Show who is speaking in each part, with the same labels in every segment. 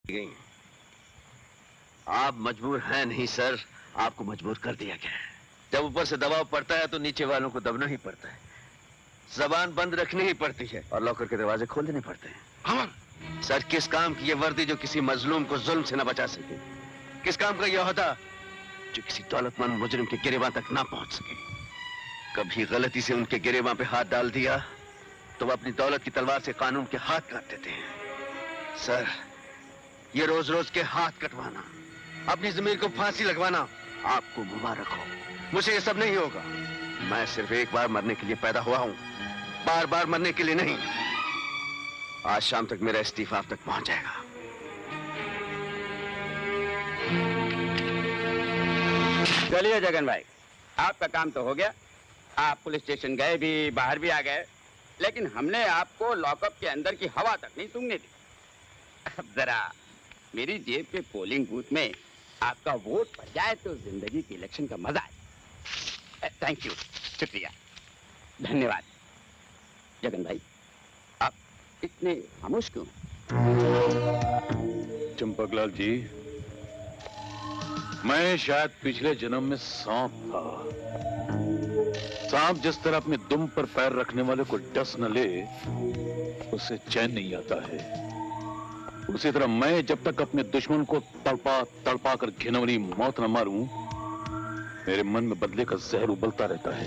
Speaker 1: गई। आप मजबूर हैं नहीं सर, आपको मजबूर कर दिया गया है। जब ऊपर से दबाव पड़ता है तो नीचे वालों को दबना ही पड़ता है। जबान बंद रखनी ही पड़ती है और लॉकर के दरवाजे खोल देने पड़ते हैं।
Speaker 2: अमर,
Speaker 1: सर किस काम की ये वर्दी जो किसी मजलूम को जुल्म से न बचा सके? किस काम का यह होता जो किसी दौलतमंद मुजरिम के गिरेबान तक ना पहुंच सके? कभी गलती से उनके गिरेबान पे हाथ डाल दिया तो वो अपनी दौलत की तलवार से कानून के हाथ काट देते हैं। सर, ये रोज रोज के हाथ कटवाना, अपनी जमीन को फांसी लगवाना आपको मुबारक हो। मुझे ये सब नहीं होगा। मैं सिर्फ एक बार मरने के लिए पैदा हुआ हूं, बार बार मरने के लिए नहीं। आज शाम तक मेरा इस्तीफा आप तक पहुंच जाएगा।
Speaker 3: चलिए जगन भाई, आपका काम तो हो गया। आप पुलिस स्टेशन गए भी, बाहर भी आ गए, लेकिन हमने आपको लॉकअप के अंदर की हवा तक नहीं सूंघने दी। अब जरा मेरी जेब के पोलिंग बूथ में आपका वोट पड़ जाए तो जिंदगी के इलेक्शन का मजा आए। थैंक यू, शुक्रिया, धन्यवाद। जगन भाई, आप इतने खामोश क्यों?
Speaker 2: चंपकलाल जी, मैं शायद पिछले जन्म में सांप था। सांप जिस तरह अपने दुम पर पैर रखने वाले को डस न ले, उसे चैन नहीं आता है, उसी तरह मैं जब तक अपने दुश्मन को तड़पा तड़पा कर घिनौनी मौत न मारूं, मेरे मन में बदले का जहर उबलता रहता है।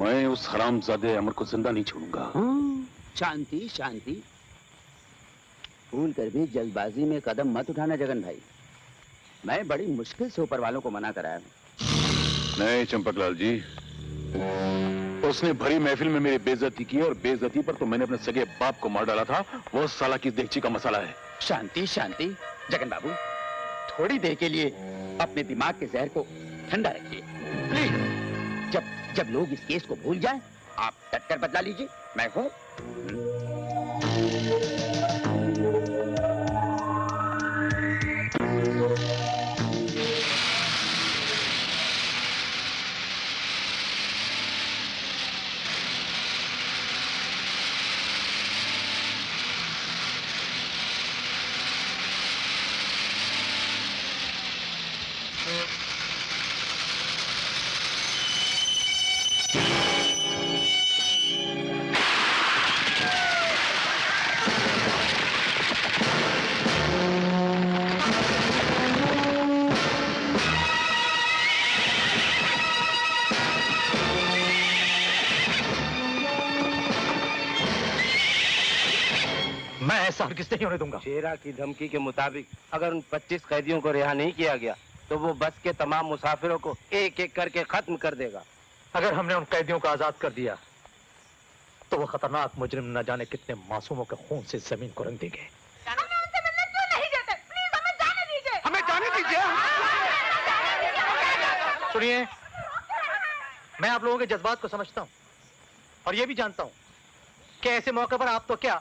Speaker 2: मैं उस हरामजादे अमर को जिंदा नहीं छोड़ूंगा।
Speaker 3: शांति शांति, भूल कर भी जल्दबाजी में कदम मत उठाना जगन भाई। मैं बड़ी मुश्किल से ऊपर वालों को मना कराया हूं।
Speaker 2: नहीं चंपकलाल जी, उसने भरी महफिल में मेरी बेइज्जती की और बेइज्जती पर तो मैंने अपने सगे बाप को मार डाला था। वो साला की देगची का मसाला है।
Speaker 3: शांति शांति, जगन बाबू, थोड़ी देर के लिए अपने दिमाग के जहर को ठंडा रखिए प्लीज। जब लोग इस केस को भूल जाएं, आप डटकर बदला लीजिए। मैं हूं।
Speaker 4: हरगिज़ नहीं होने दूंगा।
Speaker 5: शेरा की धमकी के मुताबिक अगर उन 25 कैदियों को रिहा नहीं किया गया तो वो बस के तमाम मुसाफिरों को एक एक करके खत्म कर देगा।
Speaker 4: अगर हमने उन कैदियों को आजाद कर दिया तो वो खतरनाक मुजरिम न जाने कितने मासूमों के खून से जमीन को रंग देंगे।
Speaker 6: हमें उनसे मिलने क्यों नहीं देते? प्लीज हमें जाने दीजिए।
Speaker 5: हमें जाने दीजिए।
Speaker 4: सुनिए, मैं आप लोगों के जज्बात को समझता हूँ और ये भी जानता हूँ कि ऐसे मौके पर आप तो क्या,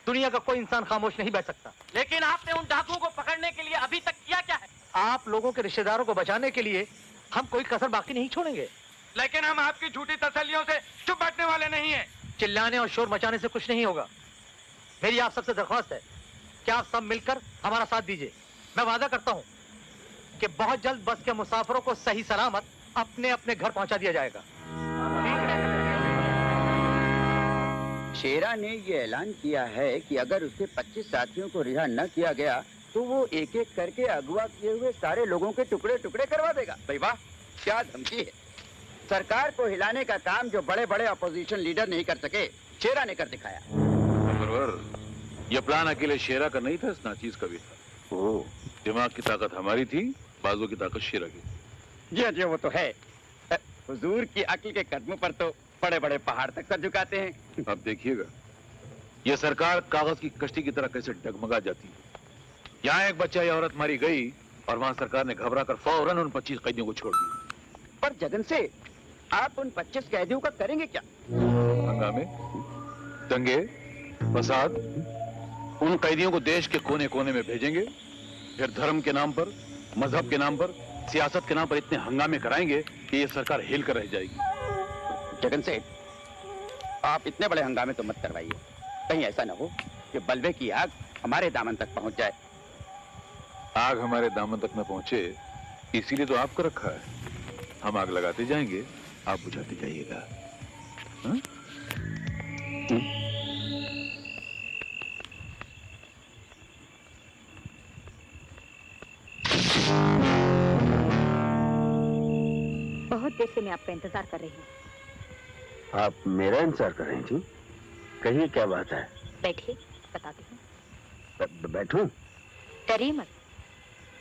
Speaker 4: दुनिया का कोई इंसान खामोश नहीं बैठ सकता।
Speaker 5: लेकिन आपने उन डाकुओं को पकड़ने के लिए अभी तक किया क्या है?
Speaker 4: आप लोगों के रिश्तेदारों को बचाने के लिए हम कोई कसर बाकी नहीं छोड़ेंगे।
Speaker 5: लेकिन हम आपकी झूठी तसल्लियों से चुप बैठने वाले नहीं हैं।
Speaker 4: चिल्लाने और शोर मचाने से कुछ नहीं होगा। मेरी आप सबसे दरख्वास्त है कि आप सब मिलकर हमारा साथ दीजिए। मैं वादा करता हूं कि बहुत जल्द बस के मुसाफिरों को सही सलामत अपने अपने घर पहुंचा दिया जाएगा।
Speaker 3: शेरा ने ये ऐलान किया है कि अगर उसके 25 साथियों को रिहा न किया गया तो वो एक एक करके अगवा किए हुए सारे लोगों के टुकड़े टुकड़े करवा देगा। भाई वाह, क्या धमकी है। सरकार को हिलाने का काम जो बड़े बड़े अपोजिशन लीडर नहीं कर सके, शेरा ने कर दिखाया।
Speaker 2: ये प्लान अकेले शेरा का नहीं था, इस नाचीज का भी था। ओ, दिमाग की ताकत हमारी थी, बाजू की ताकत शेरा की।
Speaker 3: जी वो तो है। हुजूर की अक्ल के कदमों पर तो बड़े बड़े पहाड़ तक सर झुकाते हैं।
Speaker 2: अब देखिएगा ये सरकार कागज की कश्ती की तरह कैसे डगमगा जाती है। यहाँ एक बच्चा या औरत मारी गई और वहाँ सरकार ने घबरा कर फौरन उन 25 कैदियों को छोड़ दिया।
Speaker 3: पर जगन से आप उन 25 कैदियों का करेंगे क्या?
Speaker 2: हंगामे, दंगे, फसाद। उन कैदियों को देश के कोने कोने में भेजेंगे, फिर धर्म के नाम पर, मजहब के नाम पर, सियासत के नाम पर इतने हंगामे कराएंगे कि ये सरकार हिल कर रह जाएगी।
Speaker 3: जगन से आप इतने बड़े हंगामे तो मत करवाइए। कहीं ऐसा ना हो कि बलवे की आग हमारे दामन तक पहुंच जाए।
Speaker 2: आग हमारे दामन तक न पहुंचे इसीलिए तो आपको रखा है। हम आग लगाते जाएंगे, आप बुझाते जाइएगा। हाँ?
Speaker 6: बहुत देर से मैं आपका इंतजार कर रही हूँ।
Speaker 1: आप मेरा इंतजार कर रही थी? कहिए क्या बात है?
Speaker 6: बैठिए, बताती हूँ।
Speaker 1: बैठूं?
Speaker 6: डरिए मत,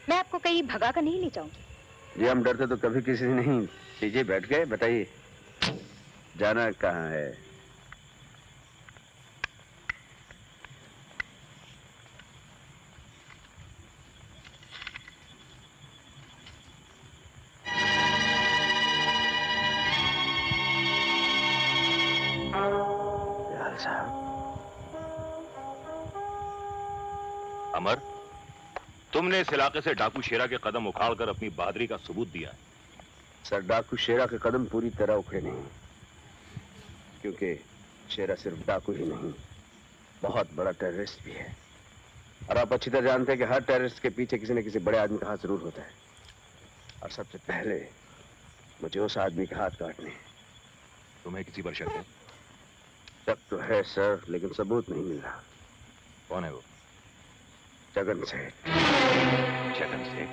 Speaker 6: मैं आपको कहीं भगा कर नहीं ले जाऊंगी।
Speaker 1: जी हम डरते तो कभी किसी से नहीं। लीजिए बैठ गए, बताइए जाना कहाँ है? दयाल साहब।
Speaker 7: अमर, तुमने इस इलाके से डाकू शेरा के कदम उखाड़कर अपनी बहादुरी का सबूत दिया है।
Speaker 1: सर, डाकू शेरा के कदम पूरी तरह उखड़े नहीं, क्योंकि शेरा सिर्फ डाकू ही नहीं, बहुत बड़ा टेररिस्ट भी है। और आप अच्छी तरह जानते हैं कि हर टेररिस्ट के पीछे किसी न किसी बड़े आदमी का हाथ जरूर होता है। और सबसे पहले मुझे उस आदमी के हाथ काटने हैं।
Speaker 7: तुम्हें किसी पर शक है?
Speaker 1: शक तो है सर, लेकिन सबूत नहीं मिल रहा।
Speaker 7: कौन है वो?
Speaker 1: जगन सेठ।
Speaker 7: जगन सेठ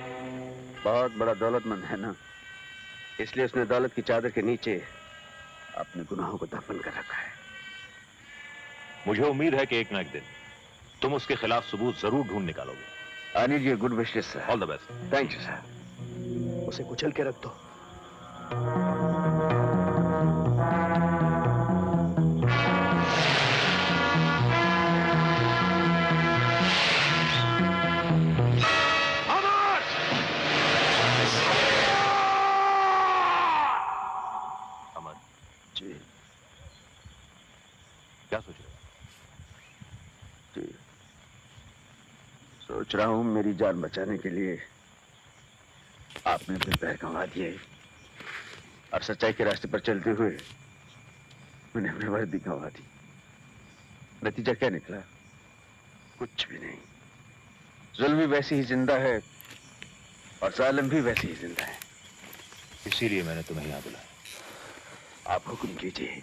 Speaker 1: बहुत बड़ा दौलतमंद है ना, इसलिए उसने दौलत की चादर के नीचे अपने गुनाहों को दफन कर रखा है।
Speaker 7: मुझे उम्मीद है कि एक न एक दिन तुम उसके खिलाफ सबूत जरूर ढूंढ निकालोगे।
Speaker 1: I need your good wishes sir.
Speaker 7: All the best.
Speaker 1: Thank you sir. उसे कुचल के रख दो।
Speaker 7: अमर,
Speaker 1: जी
Speaker 7: क्या सोच रहे हो?
Speaker 1: जी, सोच रहा हूं मेरी जान बचाने के लिए आपने अपने पैर गंवा दिए और सच्चाई के रास्ते पर चलते हुए मैंने अपनी वर्दी गंवा दी। नतीजा क्या निकला? कुछ भी नहीं। जुल्म भी वैसे ही जिंदा है और जालिम भी वैसे ही जिंदा है।
Speaker 7: इसीलिए मैंने तुम्हें यहां बुलाया।
Speaker 1: आप हुक्म कीजिए,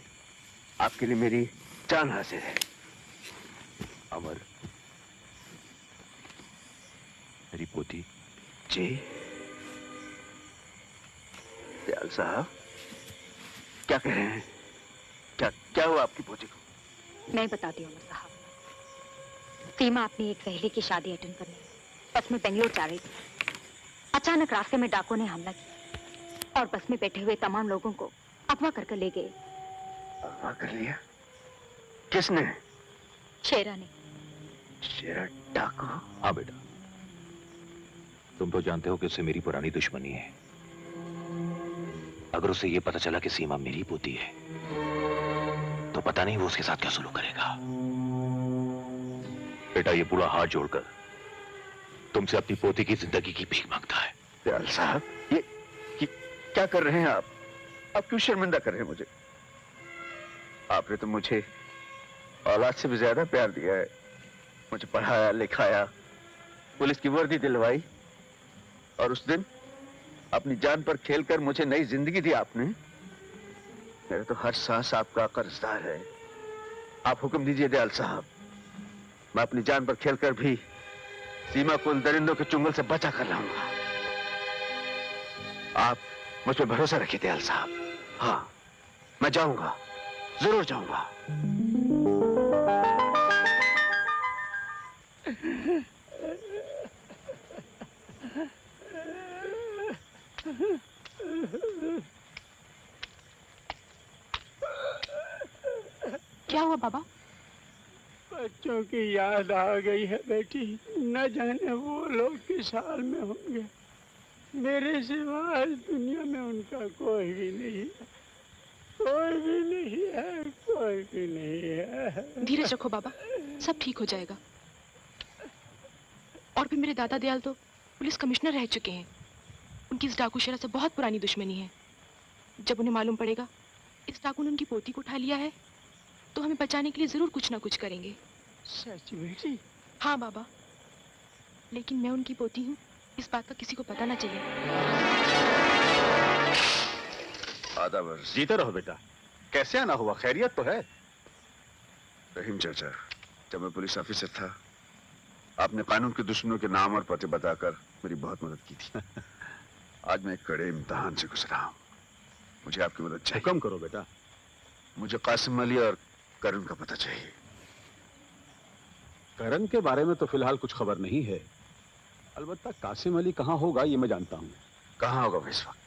Speaker 1: आपके लिए मेरी जान हाजिर है।
Speaker 7: अमर, मेरी पोती।
Speaker 1: जी दयाल साहब, क्या कह रहे हैं? क्या हुआ आपकी पोती को?
Speaker 6: मैं बताती हूँ साहब। सीमा अपनी एक सहेली की शादी अटेंड करने बस में बेंगलोर जा रही थी। अचानक रास्ते में डाकुओं ने हमला किया और बस में बैठे हुए तमाम लोगों को अगवा करके ले गए।
Speaker 1: अगवा कर लिया? किसने?
Speaker 6: शेरा ने।
Speaker 1: शेरा डाकू?
Speaker 7: हाँ बेटा, तुम तो जानते हो कि उससे मेरी पुरानी दुश्मनी है। अगर उसे ये पता चला कि सीमा मेरी पोती है तो पता नहीं वो उसके साथ क्या सुलूक करेगा। बेटा, ये बूढ़ा हाथ जोड़कर तुमसे अपनी पोती की जिंदगी की भीख मांगता है।
Speaker 1: दयाल साहब, ये क्या कर रहे हैं आप? आप क्यों शर्मिंदा कर रहे हैं मुझे? आपने तो मुझे औलाद से भी ज्यादा प्यार दिया है। मुझे पढ़ाया लिखाया, पुलिस की वर्दी दिलवाई और उस दिन अपनी जान पर खेलकर मुझे नई जिंदगी दी आपने। मेरा तो हर सांस आपका कर्जदार है। आप हुक्म दीजिए दयाल साहब, मैं अपनी जान पर खेलकर भी सीमा को उन दरिंदों के चुंगल से बचा कर लाऊंगा। आप मुझ पर भरोसा रखिए दयाल साहब। हाँ, मैं जाऊंगा, जरूर जाऊंगा।
Speaker 8: क्या हुआ बाबा?
Speaker 9: बच्चों की याद आ गई है बेटी। न जाने वो लोग किस हाल में होंगे। मेरे सिवा इस दुनिया में उनका कोई भी नहीं है। कोई भी नहीं है, कोई भी नहीं है।
Speaker 8: धीरज रखो बाबा, सब ठीक हो जाएगा। और भी मेरे दादा दयाल तो पुलिस कमिश्नर रह चुके हैं। उनकी इस डाकू शेरा से बहुत पुरानी दुश्मनी है। जब उन्हें मालूम पड़ेगा इस डाकू ने उनकी पोती को उठा लिया है तो हमें बचाने के लिए जरूर कुछ ना कुछ करेंगे।
Speaker 9: सच बेटी?
Speaker 8: हाँ बाबा, लेकिन मैं उनकी पोती हूँ, इस बात का किसी को पता ना चले।
Speaker 1: आधा वर्ष।
Speaker 2: जीते रहो बेटा। कैसे आना हुआ? खैरियत तो है?
Speaker 1: रहीम चाचा, जब मैं पुलिस ऑफिसर था, आपने कानून के दुश्मनों के नाम और पते बताकर मेरी बहुत मदद की थी। आज मैं एक कड़े इम्तिहान से गुजरा हूं। मुझे आपकी मदद चाहिए।
Speaker 2: हुक्म करो बेटा।
Speaker 1: मुझे कासिम अली और करण का पता चाहिए।
Speaker 2: करण के बारे में तो फिलहाल कुछ खबर नहीं है। अलबत्ता कासिम अली कहाँ होगा ये मैं जानता हूँ।
Speaker 1: कहाँ होगा इस वक्त?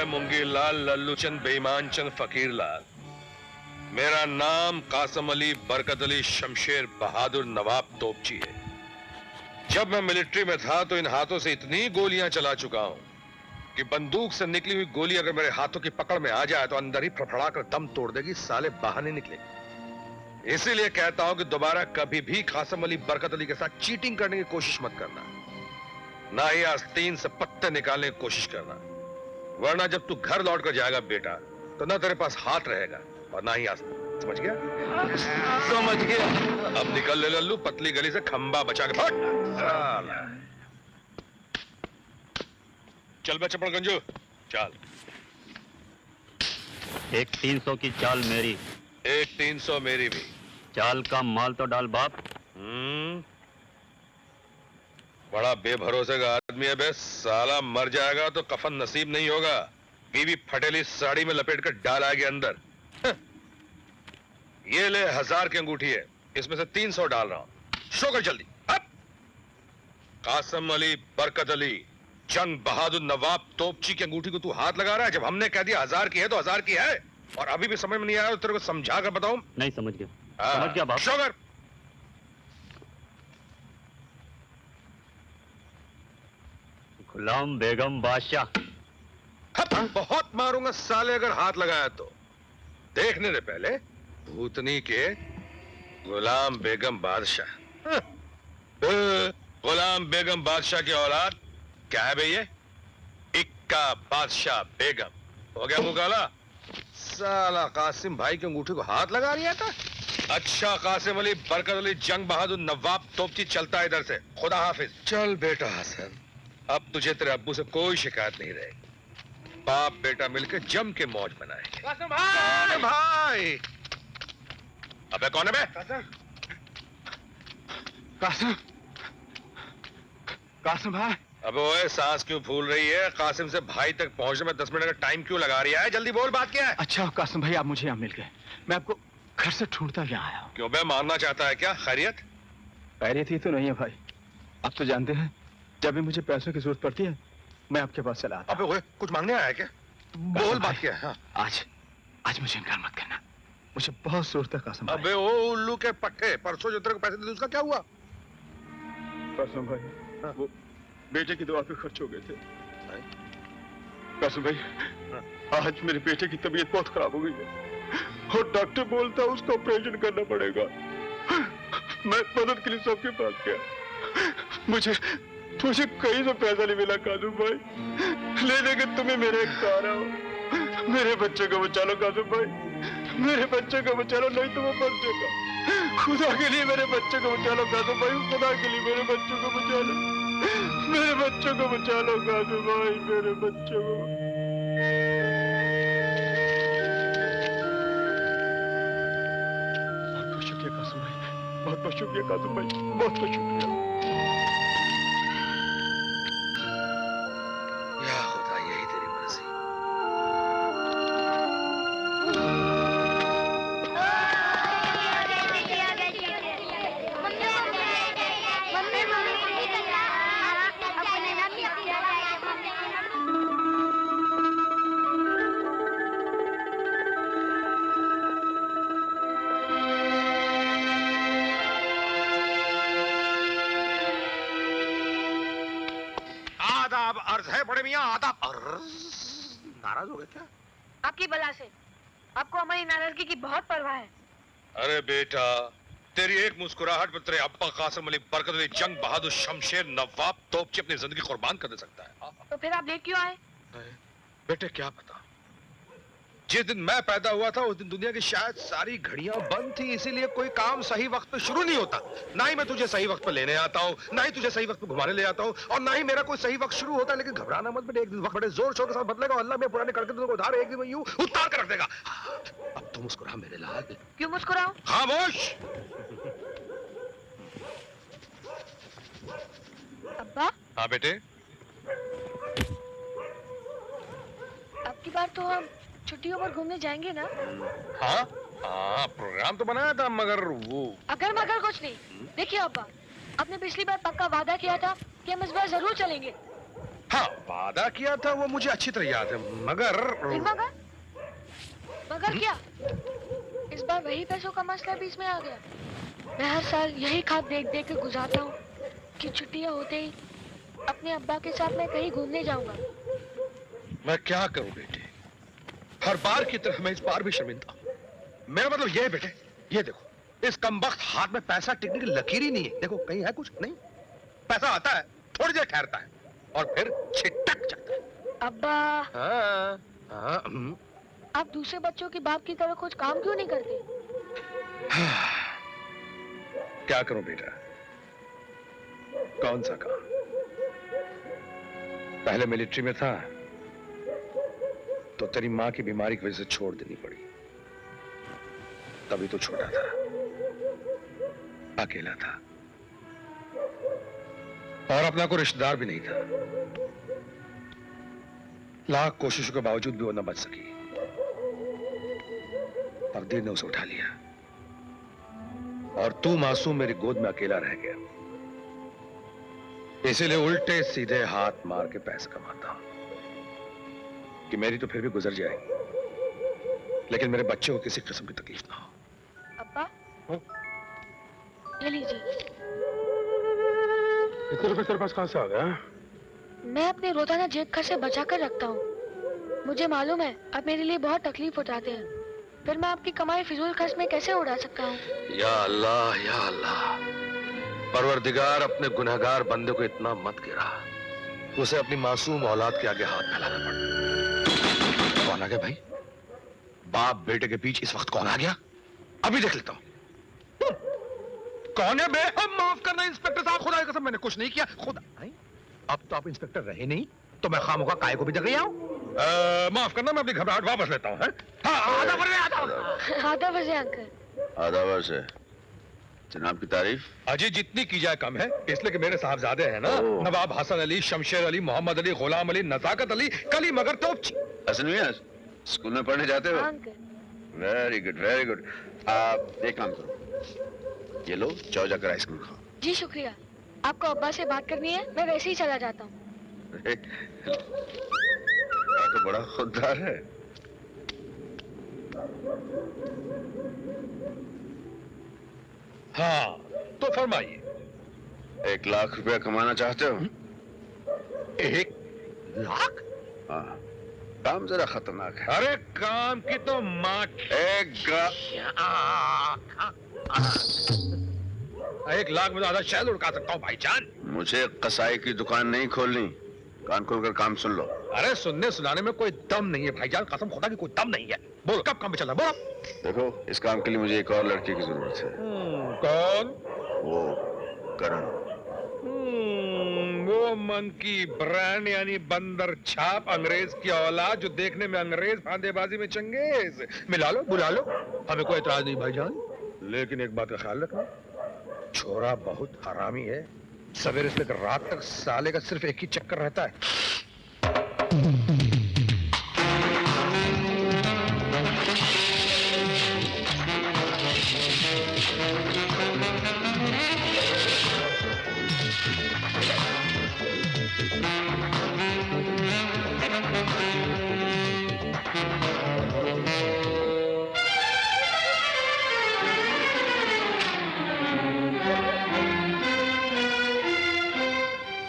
Speaker 10: मुंगी लाल लल्लू चंद बेईमान चंद फकीर लाल। मेरा नाम कासिम अली बरकत अली शमशेर बहादुर नवाब तोपची है। जब मैं मिलिट्री में था तो इन हाथों से इतनी गोलियां चला चुका हूं कि बंदूक से निकली हुई गोली अगर मेरे हाथों की पकड़ में आ जाए तो अंदर ही फड़फड़ा कर दम तोड़ देगी, साले बाहर नहीं निकलेगी। इसीलिए कहता हूं कि दोबारा कभी भी कासिम अली बरकत अली के साथ चीटिंग करने की कोशिश मत करना, ना ही आस्तीन से पत्ते निकालने की कोशिश करना, वरना जब तू घर लौट कर जाएगा बेटा तो ना तेरे पास हाथ रहेगा और ना ही आस्तीन। समझ गया? समझ गया। अब निकल ले लल्लू, पतली गली से खंबा बचा के फट। चल बे चपड़गंजू, चल।
Speaker 5: एक 300 की चाल मेरी,
Speaker 10: एक 300 मेरी भी।
Speaker 5: चाल का माल तो डाल बाप।
Speaker 10: बड़ा बेभरोसे का आदमी है बे, साला मर जाएगा तो कफन नसीब नहीं होगा, बीवी फटेली साड़ी में लपेट कर डालेगी अंदर। ये ले 1000 की अंगूठी है, इसमें से 300 डाल रहा हूं। शो कर जल्दी। कासिम अली बरकत अली जंग बहादुर नवाब तोपची की अंगूठी को तू हाथ लगा रहा है? जब हमने कह दिया 1000 की है तो 1000 की है, और अभी भी समझ में नहीं आया तो तेरे को समझा कर बताऊं?
Speaker 5: नहीं समझ गया। समझ गया बाप।
Speaker 10: शो कर।
Speaker 5: गुलाम बेगम बादशाह।
Speaker 10: बहुत मारूंगा साले अगर हाथ लगाया तो। देखने दे पहले भूतनी के गुलाम बेगम बादशाह। गुलाम बेगम बादशाह की औलाद क्या है भैया? इक्का बादशाह बेगम। हो गया मुकाला? साला कासिम भाई की अंगूठी को हाथ लगा लिया था। अच्छा कासिम अली बरकत अली जंग बहादुर नवाब तोपची, चलता है इधर से। खुदा हाफिज। चल बेटा हसन, अब तुझे तेरे अब्बू से कोई शिकायत नहीं रहेगी। बाप बेटा मिलकर जम के मौज मनाएंगे। कासिम भाई! भाई! अबे कौन है बे?
Speaker 9: कासिम, कासिम भाई।
Speaker 10: अबे ओए सांस क्यों फूल रही है? कासिम से भाई तक पहुंचने में 10 मिनट का टाइम क्यों लगा रही है? जल्दी बोल, बात क्या है?
Speaker 9: अच्छा कासिम भाई, आप मुझे यहाँ मिल गए। मैं आपको घर से ढूंढता यहाँ आया हूँ।
Speaker 10: क्यों बे, मारना चाहता है क्या? खैरियत?
Speaker 9: खैरियत ही तो नहीं है भाई। आप तो जानते हैं जब भी मुझे पैसों की जरूरत पड़ती है मैं आपके पास चला आता।
Speaker 10: अबे ओए, कुछ मांगने आया क्या? बोल बात क्या है? हाँ।
Speaker 9: आज मुझे इनकार मत करना, मुझे बहुत जरूरत है कासिम भाई।
Speaker 10: अबे ओ उल्लू के पट्टे, परसों जो तेरे को पैसे दिए उसका क्या हुआ?
Speaker 9: कासिम भाई, वो बेटे की दवा पे खर्च हो गए थे। कासिम भाई, आज मेरे बेटे की तबीयत बहुत खराब हो गई है और डॉक्टर बोलता है उसका ऑपरेशन करना पड़ेगा। मैं मदद के लिए सबके पास गया, मुझे कहीं से पैसा नहीं मिला कासिम भाई। लेने के तुम्हें मेरे एक सहारा हो। मेरे बच्चे को बचा लो कासिम भाई, मेरे बच्चे को बचा लो, नहीं तो वो मर जाएगा। खुदा के लिए मेरे बच्चे को बचा लो कासिम भाई, खुदा के लिए मेरे बच्चों को बचा लो, मेरे बच्चों को बचा लो कासिम भाई, मेरे बच्चों को। बहुत बहुत शुक्रिया कासिम भाई, बहुत बहुत शुक्रिया कासिम भाई, बहुत बहुत शुक्रिया।
Speaker 10: या खुदा, यही तेरी मर्जी। आदाब अर्ज है बड़े मियां, आदाब अर्ज। नाराज हो गए क्या?
Speaker 8: आपकी बला से आपको हमारी नाराजगी की बहुत परवाह है।
Speaker 10: अरे बेटा, तेरी एक मुस्कुराहट पर तेरे अब्बा कासिम अली बरकत अली जंग बहादुर शमशेर नवाब तोपची अपनी जिंदगी कुर्बान कर दे सकता है।
Speaker 8: तो फिर आप लेट क्यों आए?
Speaker 10: बेटे क्या पता, जिस दिन मैं पैदा हुआ था उस दिन दुनिया की शायद सारी घड़ियां बंद थी, इसीलिए कोई काम सही वक्त पे शुरू नहीं होता। ना ही मैं तुझे सही वक्त पे लेने आता हूँ, ना ही तुझे सही वक्त पे घुमाने ले आता हूँ, और ना ही मेरा कोई सही वक्त शुरू होता है। लेकिन घबराना मत बेटे, एक दिन वक्त बड़े जोर शोर के साथ बदलेगा। अल्लाह में पुराने करके तुझको उधार एक दिन में यूं उतार कर रख देगा। अब तो मुस्कुरा मेरे लाल।
Speaker 8: क्यों मुस्कुराओ?
Speaker 10: खामोश।
Speaker 8: अब्बा,
Speaker 10: हाँ बेटे,
Speaker 8: अब की बार तो हम छुट्टियों पर घूमने जाएंगे ना?
Speaker 10: हाँ हाँ, प्रोग्राम तो बनाया था, मगर वो
Speaker 8: अगर मगर कुछ नहीं। देखिए अब्बा, आपने पिछली बार पक्का वादा किया था कि हम इस बार जरूर चलेंगे।
Speaker 10: हाँ वादा किया था, वो मुझे अच्छी तरह याद है, मगर
Speaker 8: मगर मगर क्या? इस बार वही पैसों का मसला बीच में आ गया। मैं हर साल यही ख्वाब देख देख के गुजारता हूँ कि छुट्टियाँ होते ही अपने अब्बा के साथ मैं कहीं घूमने जाऊंगा।
Speaker 10: मैं क्या करूं बेटे, हर बार की तरह मैं इस बार भी शर्मिंदा हूं। मेरा मतलब यह है बेटे, ये देखो, इस कमबख्त हाथ में पैसा टिकने की लकीर ही नहीं है। देखो कहीं है कुछ नहीं, पैसा आता है, थोड़ी देर ठहरता है और फिर छिटक जाता है।
Speaker 8: अब्बा,
Speaker 10: हाँ, हाँ,
Speaker 8: आप दूसरे बच्चों के बाप की तरह कुछ काम क्यों नहीं करते?
Speaker 10: क्या करूं बेटा, कौन सा काम? पहले मिलिट्री में था तो तेरी मां की बीमारी की वजह से छोड़ देनी पड़ी। तभी तो छोटा था, अकेला था, और अपना कोई रिश्तेदार भी नहीं था। लाख कोशिशों के बावजूद भी वो न बच सकी। तकदीर ने उसे उठा लिया और तू मासूम मेरी गोद में अकेला रह गया। इसीलिए उल्टे सीधे हाथ मार के पैसे कमाता हूं कि मेरी तो फिर भी गुजर जाएगी, लेकिन मेरे बच्चे को किसी किस्म की तकलीफ ना हो।
Speaker 8: अब्बा, ये लीजिए।
Speaker 10: इतने रुपए तेरे पास कहां से आ गया?
Speaker 8: मैं अपने रोजाना जेब खर्च से बचा कर रखता हूँ। मुझे मालूम है आप मेरे लिए बहुत तकलीफ उठाते हैं, फिर मैं आपकी कमाई फिजूल खर्च में कैसे उड़ा सकता हूँ?
Speaker 10: या अल्लाह, या अल्लाह, परवरदिगार अपने गुनहगार बंदे को इतना मत गिरा, उसे अपनी मासूम औलाद के आगे हाथ फैलाना पड़ा। कौन आ गया भाई? बाप बेटे के बीच इस वक्त कौन आ गया? अभी देख लेता हूं। कौन है बे? माफ करना इंस्पेक्टर साहब, खुदा की कसम मैंने कुछ नहीं किया। खुदा नहीं? अब तो आप इंस्पेक्टर रहे नहीं, तो मैं खामोखा काय को भी जग गया हूं। माफ करना, मैं अपनी घबराहट वापस लेता हूं। आधा
Speaker 8: बजे अंकल।
Speaker 1: आधा वर्ष है। जनाब की तारीफ?
Speaker 10: अजी जितनी की जाए कम है, इसलिए कि मेरे साहबजादे हैं ना, नवाब हसन अली, शमशेर अली, मोहम्मद अली, गुलाम अली, नजाकत अली, कली मगर तोपची।
Speaker 1: हसन मियां, स्कूल में पढ़ने जाते हो? Very good, very good. आप एक काम करो, ये लो जाओ जाकर आइसक्रीम खाओ।
Speaker 8: जी शुक्रिया। आपको अब्बा से बात करनी है, मैं वैसे ही चला जाता हूँ।
Speaker 1: तो बड़ा खुददार है।
Speaker 10: हाँ तो फरमाइए।
Speaker 1: 1 लाख रुपया कमाना चाहते हो?
Speaker 10: 1 लाख?
Speaker 1: हाँ, काम जरा खतरनाक है।
Speaker 10: अरे काम की तो माँ। 1 लाख में ज्यादा शायद उड़का सकता हूँ भाईजान।
Speaker 1: मुझे कसाई की दुकान नहीं खोलनी, कान खोलकर काम सुन लो।
Speaker 10: अरे सुनने सुनाने में कोई दम नहीं है भाईजान, कसम खुदा की कोई दम नहीं है। बोलो कब काम पे चलना, बोलो।
Speaker 1: देखो, इस काम के लिए मुझे एक और लड़की की जरूरत है।
Speaker 10: कौन?
Speaker 1: वो करण।
Speaker 10: वो मंकी ब्रांड यानी बंदर छाप अंग्रेज की औलाद, जो देखने में अंग्रेज फांदेबाजी में चंगेज। मिला लो, बुला लो, हमें कोई एतराज नहीं भाईजान। लेकिन एक बात का ख्याल रखना, छोरा बहुत हरामी है। सवेरे से लेकर रात तक साले का सिर्फ एक ही चक्कर रहता है।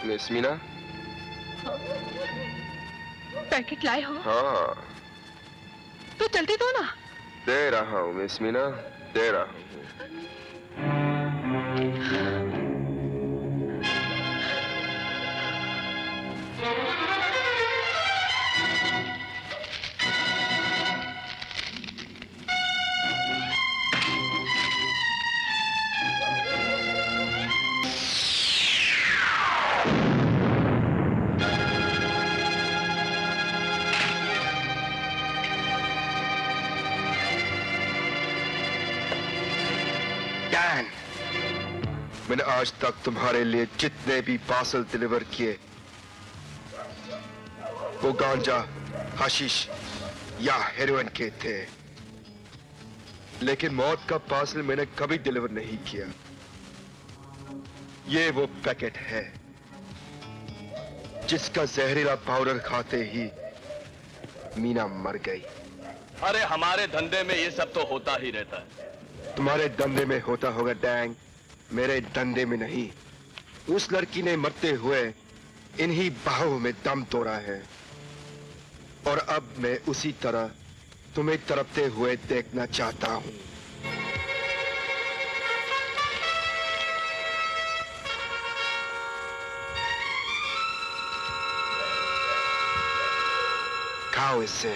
Speaker 11: मिस मीना?
Speaker 8: पैकेट लाए हो?
Speaker 11: हाँ।
Speaker 8: तो जल्दी दो ना।
Speaker 11: दे रहा हूँ मिस मीना, दे रहा हूँ। मैंने आज तक तुम्हारे लिए जितने भी पार्सल डिलीवर किए वो गांजा, हशीश या हेरोइन के थे, लेकिन मौत का पार्सल मैंने कभी डिलीवर नहीं किया। ये वो पैकेट है जिसका जहरीला पाउडर खाते ही मीना मर गई।
Speaker 2: अरे हमारे धंधे में ये सब तो होता ही रहता है।
Speaker 11: तुम्हारे धंधे में होता होगा डैंग, मेरे धंधे में नहीं। उस लड़की ने मरते हुए इन्हीं बाहों में दम तोड़ा है और अब मैं उसी तरह तुम्हें तड़पते हुए देखना चाहता हूं। खाओ इसे।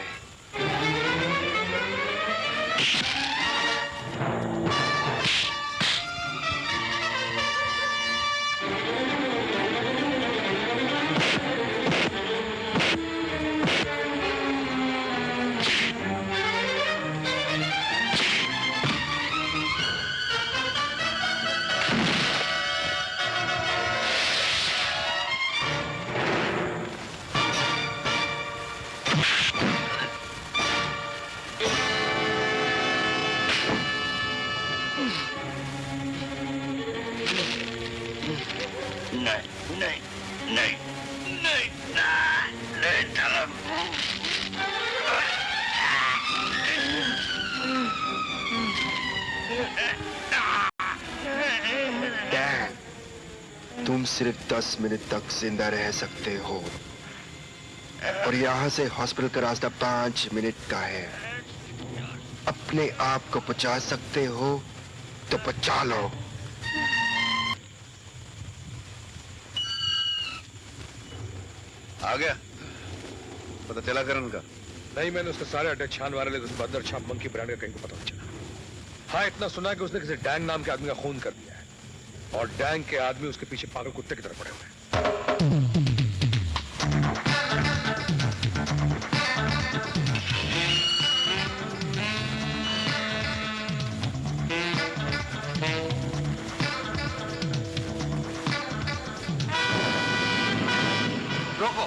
Speaker 11: तुम सिर्फ 10 मिनट तक जिंदा रह सकते हो और यहां से हॉस्पिटल का रास्ता 5 मिनट का है। अपने आप को बचा सकते हो तो बचा लो।
Speaker 1: आ गया? पता चला करण का?
Speaker 10: नहीं, मैंने उसके सारे अड्डे छान मारे, लेकिन बदर छाप मंकी ब्रांड का कहीं को पता नहीं चला। हाँ, इतना सुना कि उसने किसी डैंग नाम के आदमी का खून कर दिया है और डैंग के आदमी उसके पीछे पागल कुत्ते की तरह पड़े हुए हैं।
Speaker 1: रोको।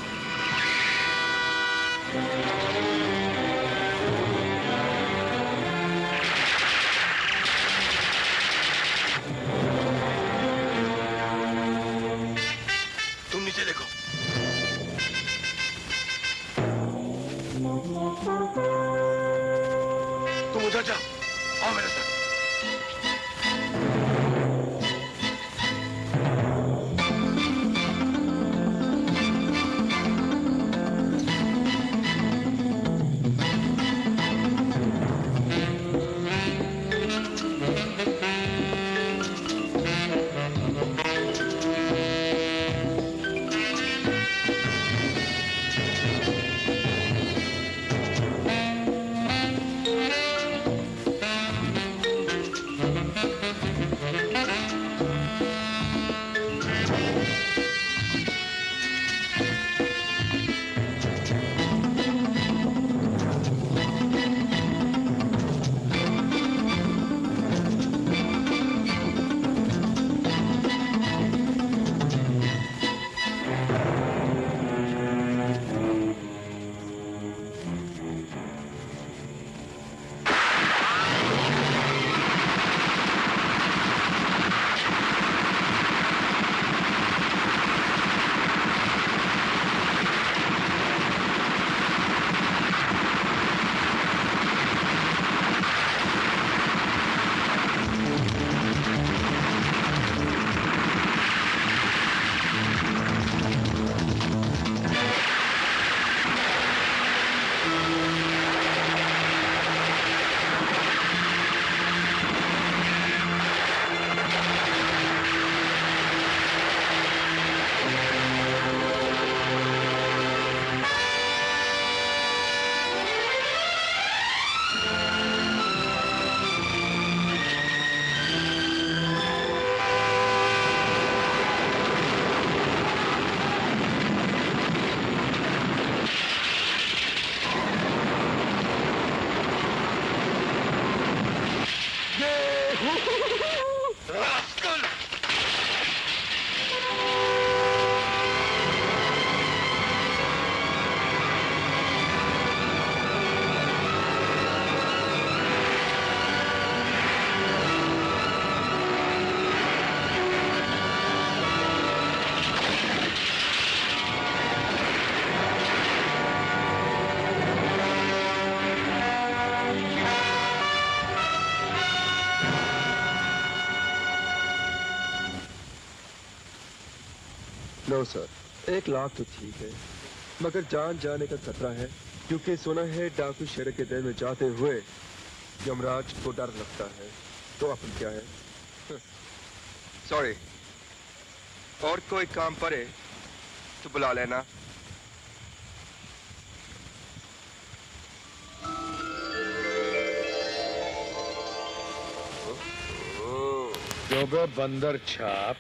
Speaker 1: तुम नीचे देखो। तुम उधर जाओ, आओ मेरे साथ।
Speaker 11: नो सर, 1 लाख तो ठीक है, मगर जान जाने का खतरा है, क्योंकि सुना है डाकू शेरे के दिल में जाते हुए यमराज को डर लगता है। तो अपन क्या है? सॉरी, और कोई काम पड़े तो बुला लेना।
Speaker 10: क्योंकि बंदर छाप